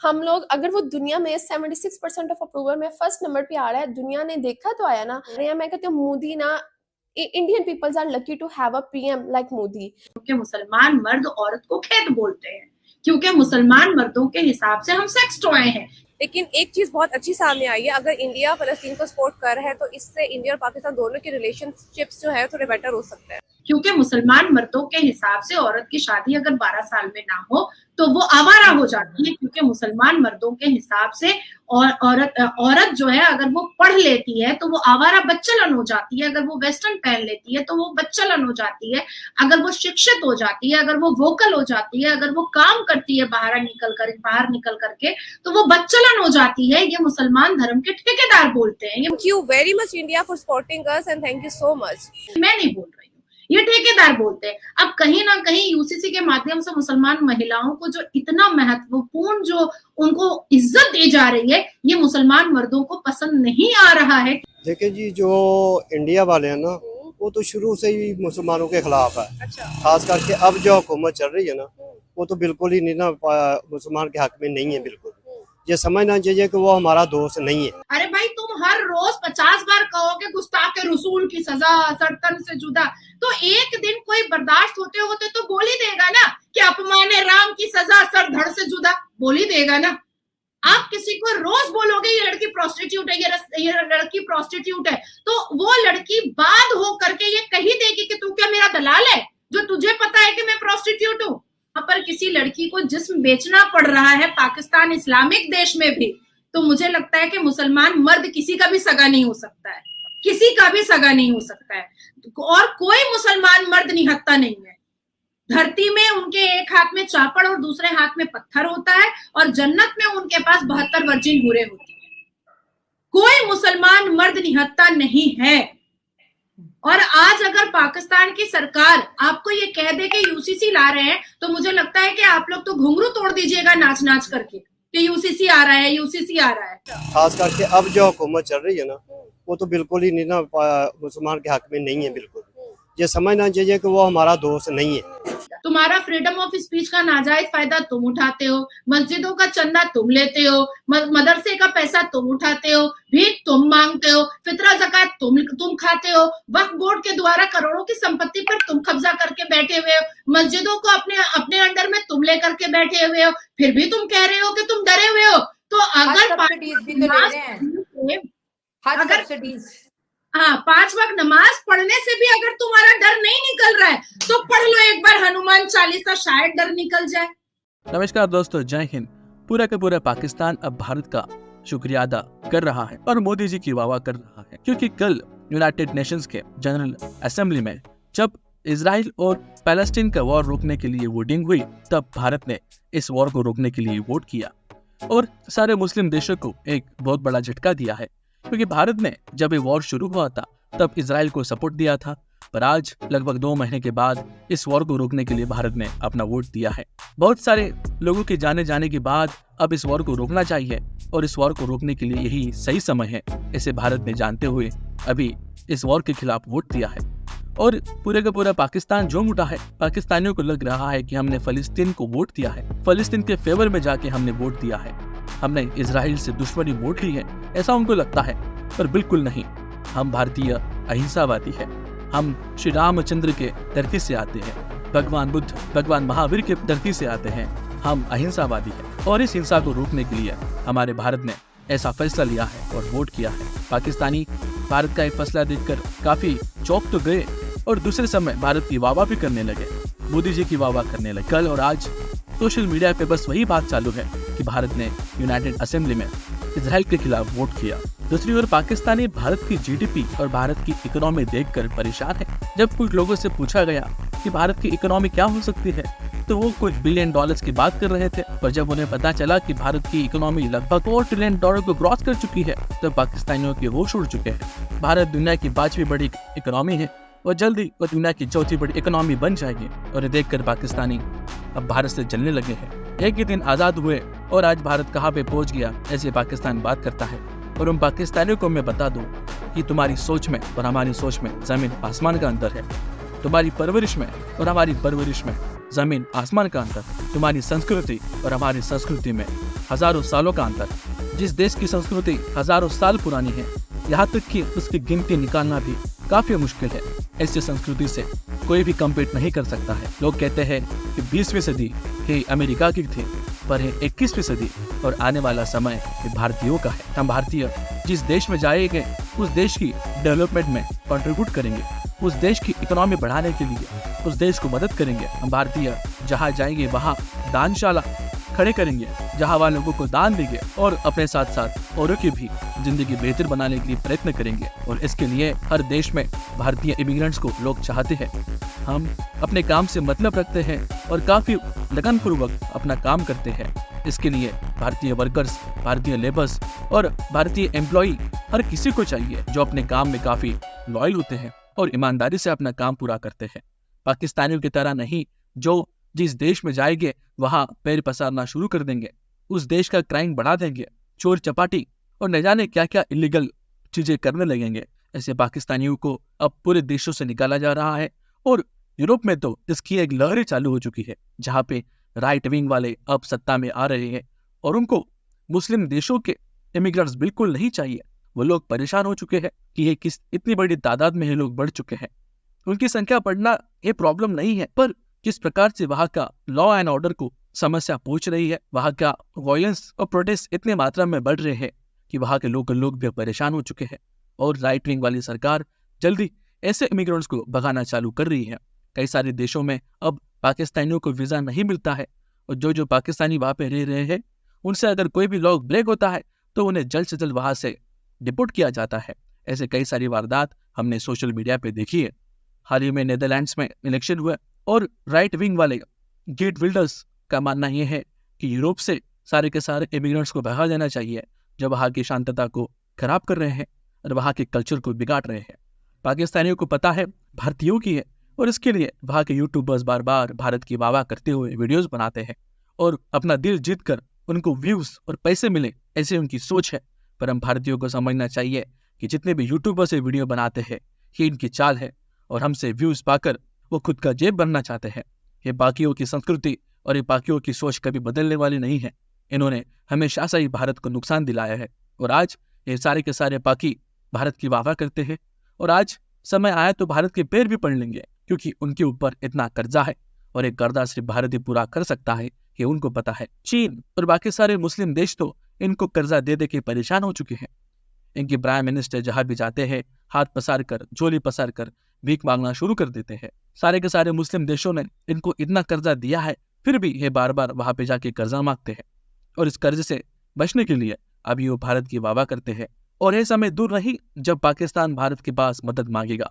हम लोग अगर वो दुनिया में 76% ऑफ अप्रूवल में फर्स्ट नंबर पे आ रहा है, दुनिया ने देखा तो आया ना। मैं कहती हूँ मोदी ना, Indian peoples are lucky to have a PM like Modi. क्योंकि मुसलमान मर्द औरत को खेत बोलते हैं, क्योंकि मुसलमान मर्दों के हिसाब से हम सेक्स टॉय हैं। लेकिन एक चीज बहुत अच्छी सामने आई है, अगर इंडिया फलस्तीन को सपोर्ट कर रहा है तो इससे इंडिया और पाकिस्तान दोनों के रिलेशनशिप्स जो है थोड़े बेटर हो सकते हैं। क्योंकि मुसलमान मर्दों के हिसाब से औरत की शादी अगर 12 साल में ना हो तो वो आवारा हो जाती है, क्योंकि मुसलमान मर्दों के हिसाब से औरत जो है अगर वो पढ़ लेती है तो वो आवारा बच्चलन हो जाती है, अगर वो वेस्टर्न पहन लेती है तो वो बच्चलन हो जाती है, अगर वो शिक्षित हो जाती है, अगर वो वोकल हो जाती है, अगर वो काम करती है बाहर निकल करके तो वो बच्चलन हो जाती है। ये मुसलमान धर्म के ठेकेदार बोलते हैं। Thank you very much India for supporting us and thank you so much. मैं नहीं बोल रही हूँ, ये ठेकेदार बोलते हैं। अब कहीं ना कहीं यूसीसी के माध्यम से मुसलमान महिलाओं को जो इतना महत्वपूर्ण जो उनको इज्जत दी जा रही है, ये मुसलमान मर्दों को पसंद नहीं आ रहा है। देखिए जी, जो इंडिया वाले हैं ना, वो तो शुरू से ही मुसलमानों के खिलाफ है। खास करके अब जो हुकूमत चल रही है ना, वो तो बिल्कुल ही नहीं ना मुसलमान के हक में नहीं है। बिल्कुल ये समझना चाहिए कि वो हमारा दोस्त नहीं है। अरे भाई, तुम हर रोज 50 बार कहोगे गुस्ताख रसूल की सजा सरतन से जुदा, तो एक दिन कोई बर्दाश्त होते होते तो बोल ही देगा ना कि अपमान राम की सजा सर धड़ से जुदा, बोल ही देगा ना। आप किसी को रोज बोलोगे ये लड़की प्रोस्टिट्यूट है, ये लड़की प्रोस्टिट्यूट है, तो वो लड़की बाद हो करके ये कही देगी कि तू क्या मेरा दलाल है जो तुझे पता है कि मैं प्रोस्टिट्यूट हूँ। पर किसी लड़की को जिस्म बेचना पड़ रहा है पाकिस्तान इस्लामिक देश में भी, तो मुझे लगता है कि मुसलमान मर्द किसी का भी सगा नहीं हो सकता है, किसी का भी सगा नहीं हो सकता है। और कोई मुसलमान मर्द निहत्ता नहीं है। धरती में उनके एक हाथ में चापड़ और दूसरे हाथ में पत्थर होता है, और जन्नत में उनके पास 72 वर्जिन हुरे होती है। कोई मुसलमान मर्द निहत्ता नहीं है। और आज अगर पाकिस्तान की सरकार आपको ये कह दे कि यूसीसी ला रहे हैं, तो मुझे लगता है कि आप लोग तो घुंघरू तोड़ दीजिएगा नाच नाच करके कि यूसीसी आ रहा है, यूसीसी आ रहा है। खास करके अब जो हुकूमत चल रही है ना, वो तो बिल्कुल ही नहीं ना मुसलमान के हक में नहीं है। बिल्कुल ये समझना चाहिए कि वो हमारा दोस्त नहीं है। तुम्हारा फ्रीडम ऑफ स्पीच का नाजायज फायदा तुम उठाते हो, मस्जिदों का चंदा तुम लेते हो, मदरसे का पैसा तुम उठाते हो, भीख तुम मांगते हो, फितरा ज़कात तुम खाते हो, वक्फ बोर्ड के द्वारा करोड़ों की संपत्ति पर तुम कब्जा करके बैठे हुए हो, मस्जिदों को अपने अंडर में तुम लेकर के बैठे हुए हो, फिर भी तुम कह रहे हो कि तुम डरे हुए हो। तो अगर 5 वक्त नमाज पढ़ने से भी अगर तुम्हारा डर नहीं निकल रहा है, तो पढ़ लो एक बार हनुमान चालीसा, शायद डर निकल जाए। नमस्कार दोस्तों, जय हिंद। पूरा का पूरा पाकिस्तान अब भारत का शुक्रिया अदा कर रहा है और मोदी जी की वाह कर रहा है, क्योंकि कल यूनाइटेड नेशंस के जनरल असेंबली में जब इजराइल और पैलेस्टीन का वॉर रोकने के लिए वोटिंग हुई, तब भारत ने इस वॉर को रोकने के लिए वोट किया और सारे मुस्लिम देशों को एक बहुत बड़ा झटका दिया है, क्योंकि भारत ने जब ये वॉर शुरू हुआ था तब इजराइल को सपोर्ट दिया था, पर आज लगभग 2 महीने के बाद इस वॉर को रोकने के लिए भारत ने अपना वोट दिया है। बहुत सारे लोगों के जाने के बाद अब इस वॉर को रोकना चाहिए और इस वॉर को रोकने के लिए यही सही समय है, इसे भारत ने जानते हुए अभी इस वॉर के खिलाफ वोट दिया है। और पूरे का पूरा पाकिस्तान झूम उठा है। पाकिस्तानियों को लग रहा है कि हमने फलस्तीन को वोट दिया है, फलस्तीन के फेवर में जाके हमने वोट दिया है, हमने इजराइल से दुश्मनी वोट ली है, ऐसा उनको लगता है। पर बिल्कुल नहीं, हम भारतीय अहिंसावादी है। हम श्री रामचंद्र के धरती से आते हैं, भगवान बुद्ध, भगवान महावीर के धरती से आते हैं। हम अहिंसावादी है और इस हिंसा को रोकने के लिए हमारे भारत ने ऐसा फैसला लिया है और वोट किया है। पाकिस्तानी भारत का एक फैसला देखकर काफी चौंक तो गए और दूसरे समय भारत की वाह भी करने लगे, मोदी जी की वाह करने लगे। कल और आज सोशल मीडिया पे बस वही बात चालू है कि भारत ने यूनाइटेड असेंबली में इजराइल के खिलाफ वोट किया। दूसरी ओर पाकिस्तानी भारत की जीडीपी और भारत की इकोनॉमी देखकर परेशान है। जब कुछ लोगों से पूछा गया कि भारत की इकोनॉमी क्या हो सकती है, तो वो कुछ बिलियन डॉलर्स की बात कर रहे थे, पर जब उन्हें पता चला कि भारत की इकोनॉमी लगभग 4 ट्रिलियन डॉलर को क्रॉस कर चुकी है, तो पाकिस्तानियों के होश उड़ चुके हैं। भारत दुनिया की 5वीं बड़ी इकोनॉमी है और जल्दी वो दुनिया की 4थी बड़ी इकोनॉमी बन जाएगी। और ये देखकर पाकिस्तानी अब भारत से जलने लगे हैं। एक ही दिन आजाद हुए और आज भारत कहाँ पे पहुंच गया, ऐसे पाकिस्तान बात करता है। और उन पाकिस्तानियों को मैं बता दूं कि तुम्हारी सोच में और हमारी सोच में जमीन आसमान का अंतर है। तुम्हारी परवरिश में और हमारी परवरिश में जमीन आसमान का अंतर, तुम्हारी संस्कृति और हमारी संस्कृति में हजारों सालों का अंतर। जिस देश की संस्कृति हजारों साल पुरानी है, यहाँ तक कि उसकी गिनती निकालना भी काफी मुश्किल है। ऐसी संस्कृति से कोई भी कम्पीट नहीं कर सकता है। लोग कहते हैं कि 20वीं सदी ही अमेरिका की थी, पर है 21वीं सदी और आने वाला समय ये भारतीयों का है। हम भारतीय जिस देश में जाएंगे उस देश की डेवलपमेंट में कंट्रीब्यूट करेंगे, उस देश की इकोनॉमी बढ़ाने के लिए उस देश को मदद करेंगे। हम भारतीय जहाँ जाएंगे वहाँ दानशाला खड़े करेंगे, जहाँ वाले लोगों को दान देंगे और अपने साथ साथ औरों की भी जिंदगी बेहतर बनाने के लिए प्रयत्न करेंगे। और इसके लिए हर देश में भारतीय इमिग्रेंट्स को लोग चाहते हैं। हम अपने काम से मतलब रखते हैं और काफी लगनपूर्वक अपना काम करते हैं। इसके लिए भारतीय वर्कर्स, भारतीय लेबर्स और भारतीय एम्प्लॉई हर किसी को चाहिए जो अपने काम में काफी लॉयल होते हैं और ईमानदारी से अपना काम पूरा करते हैं। पाकिस्तानियों की तरह नहीं, जो जिस देश में जाएंगे वहां पैर पसारना शुरू कर देंगे, उस देश का क्राइम बढ़ा देंगे, चोर चपाटी और न जाने क्या क्या इलीगल चीजें करने लगेंगे। ऐसे पाकिस्तानियों को अब पूरे देशों से निकाला जा रहा है और यूरोप में तो इसकी एक लहर चालू हो चुकी है, जहाँ पे राइट विंग वाले अब सत्ता में आ रहे हैं और उनको मुस्लिम देशों के इमिग्रेंट्स बिल्कुल नहीं चाहिए। वो लोग परेशान हो चुके हैं कि ये किस इतनी बड़ी तादाद में ये लोग बढ़ चुके हैं। उनकी संख्या बढ़ना ये प्रॉब्लम नहीं है, पर किस प्रकार से वहाँ का लॉ एंड ऑर्डर को समस्या पहुंच रही है, वहाँ का वायलेंस और प्रोटेस्ट इतने मात्रा में बढ़ रहे हैं कि वहाँ के लोकल लोग भी परेशान हो चुके हैं। और राइट विंग वाली सरकार जल्दी ऐसे इमिग्रेंट्स को भगाना चालू कर रही है। कई सारे देशों में अब पाकिस्तानियों को वीजा नहीं मिलता है और जो पाकिस्तानी वहाँ पे रह रहे हैं उनसे अगर कोई भी लॉ ब्रेक होता है तो उन्हें जल्द से जल्द वहाँ से डिपोर्ट किया जाता है। ऐसे कई सारी वारदात हमने सोशल मीडिया पे देखी है। हाल ही में नीदरलैंड्स में इलेक्शन हुआ और राइट विंग वाले गेट बिल्डर्स का मानना यह है कि यूरोप से सारे के सारे इमिग्रेंट्स को भगा देना चाहिए जो वहाँ की शांतता को खराब कर रहे हैं और वहाँ के कल्चर को बिगाड़ रहे हैं। पाकिस्तानियों को पता है भारतीयों की है और इसके लिए वहाँ के यूट्यूबर्स बार बार भारत की वाह करते हुए वीडियोस बनाते हैं और अपना दिल जीत कर उनको व्यूज और पैसे मिले, ऐसे उनकी सोच है। पर हम भारतीयों को समझना चाहिए कि जितने भी यूट्यूबर्स ये वीडियो बनाते हैं ये इनकी चाल है और हमसे व्यूज पाकर वो खुद का जेब बनना चाहते हैं। ये बाकियों की संस्कृति और ये बाकियों की सोच कभी बदलने वाली नहीं है। इन्होंने हमेशा से ही भारत को नुकसान दिलाया है और आज ये सारे के सारे बाकी भारत की वाह करते हैं और आज समय आया तो भारत के पैर भी पड़ लेंगे, क्योंकि उनके ऊपर इतना कर्जा है और एक कर्जा सिर्फ भारत ही पूरा कर सकता है, ये उनको पता है। चीन और बाकी सारे मुस्लिम देश तो इनको कर्जा दे दे के परेशान हो चुके हैं। इनके प्राइम मिनिस्टर जहां भी जाते हैं हाथ पसार कर, झोली पसार कर भीख मांगना शुरू कर देते हैं। सारे के सारे मुस्लिम देशों ने इनको इतना कर्जा दिया है, फिर भी ये बार बार वहां पे जाके कर्जा मांगते हैं और इस कर्ज से बचने के लिए अभी वो भारत की वाह करते हैं। और ये समय दूर नहीं जब पाकिस्तान भारत के पास मदद मांगेगा।